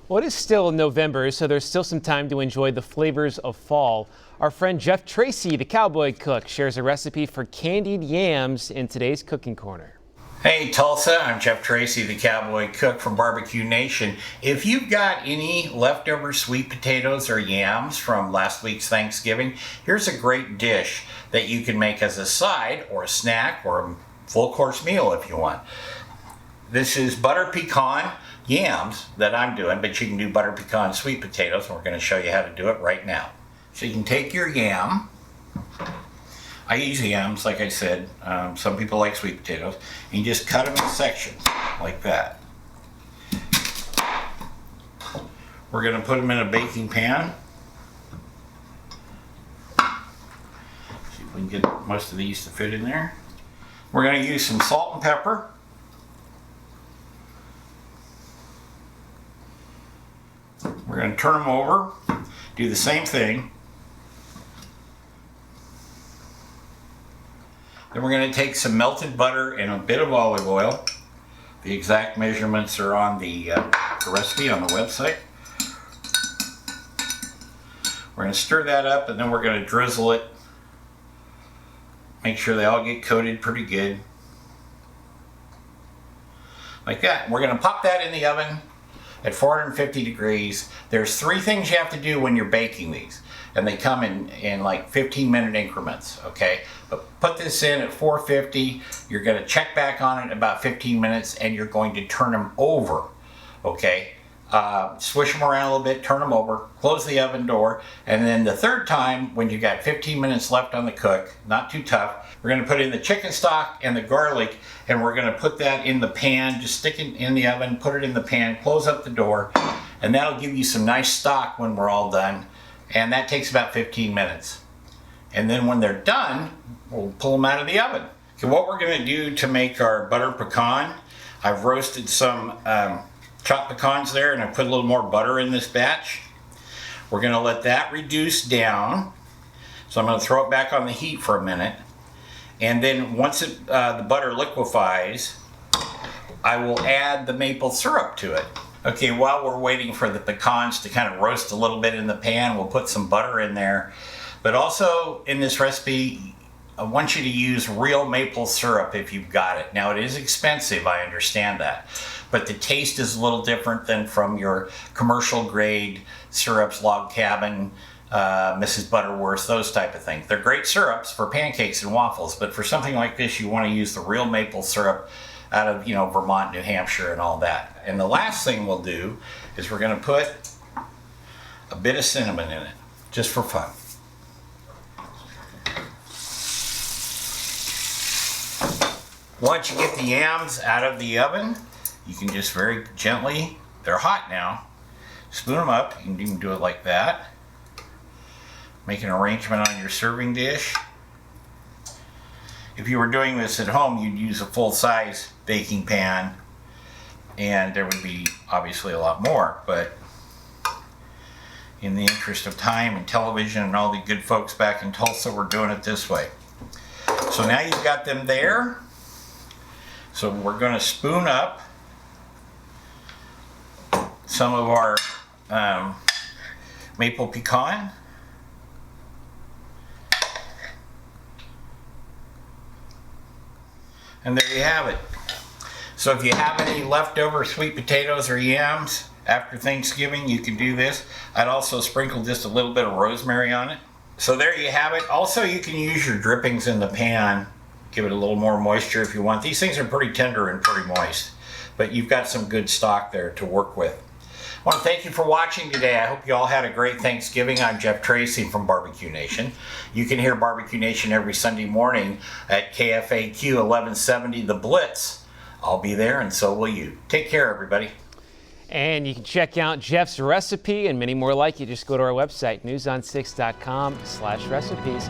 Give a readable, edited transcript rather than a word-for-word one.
Well, it is still November, so there's still some time to enjoy the flavors of fall. Our friend Tracy, the Cowboy Cook, shares a recipe for candied yams in today's Cooking Corner. Hey Tulsa, I'm Tracy, the Cowboy Cook from Barbecue Nation. If you've got any leftover sweet potatoes or yams from last week's Thanksgiving, here's a great dish that you can make as a side or a snack or a full course meal if you want. This is butter pecan yams that I'm doing, but you can do butter pecan sweet potatoes, and we're going to show you how to do it right now. So you can take your yam. I use yams, like I said. Some people like sweet potatoes. And you just cut them in sections like that. We're going to put them in a baking pan. See if we can get most of these to fit in there. We're going to use some salt and pepper. We're going to turn them over, do the same thing. Then we're going to take some melted butter and a bit of olive oil. The exact measurements are on the recipe on the website. We're going to stir that up, and then we're going to drizzle it. Make sure they all get coated pretty good. Like that. We're going to pop that in the oven at 450 degrees. There's 3 things you have to do when you're baking these, and they come in like 15-minute increments, okay? But put this in at 450, you're gonna check back on it in about 15 minutes, and you're going to turn them over, okay? Swish them around a little bit, turn them over, close the oven door, and then the third time, when you've got 15 minutes left on the cook, not too tough, we're gonna put in the chicken stock and the garlic, and we're gonna put that in the pan, just stick it in the oven, put it in the pan, close up the door, and that'll give you some nice stock when we're all done, and that takes about 15 minutes. And then when they're done, we'll pull them out of the oven. Okay, what we're gonna do to make our butter pecan, I've roasted some chopped pecans there, and I put a little more butter in this batch. We're going to let that reduce down. So I'm going to throw it back on the heat for a minute. And then once the butter liquefies, I will add the maple syrup to it. Okay, while we're waiting for the pecans to kind of roast a little bit in the pan, we'll put some butter in there. But also in this recipe, I want you to use real maple syrup if you've got it. Now, it is expensive, I understand that, but the taste is a little different than from your commercial grade syrups, Log Cabin, Mrs. Butterworth, those type of things. They're great syrups for pancakes and waffles, but for something like this, you want to use the real maple syrup out of, Vermont, New Hampshire, and all that. And the last thing we'll do is we're going to put a bit of cinnamon in it, just for fun. Once you get the yams out of the oven, you can just very gently, they're hot now, spoon them up. You can even do it like that. Make an arrangement on your serving dish. If you were doing this at home, you'd use a full-size baking pan, and there would be obviously a lot more, but in the interest of time and television and all the good folks back in Tulsa, we're doing it this way. So now you've got them there. So we're going to spoon up some of our maple pecan. And there you have it. So if you have any leftover sweet potatoes or yams after Thanksgiving, you can do this. I'd also sprinkle just a little bit of rosemary on it. So there you have it. Also, you can use your drippings in the pan. Give it a little more moisture if you want. These things are pretty tender and pretty moist, but you've got some good stock there to work with. I want to thank you for watching today. I hope you all had a great Thanksgiving. I'm Tracy from Barbecue Nation. You can hear Barbecue Nation every Sunday morning at KFAQ 1170 The Blitz. I'll be there, and so will you. Take care, everybody. And you can check out Jeff's recipe and many more like it. Just go to our website, newson6.com/recipes.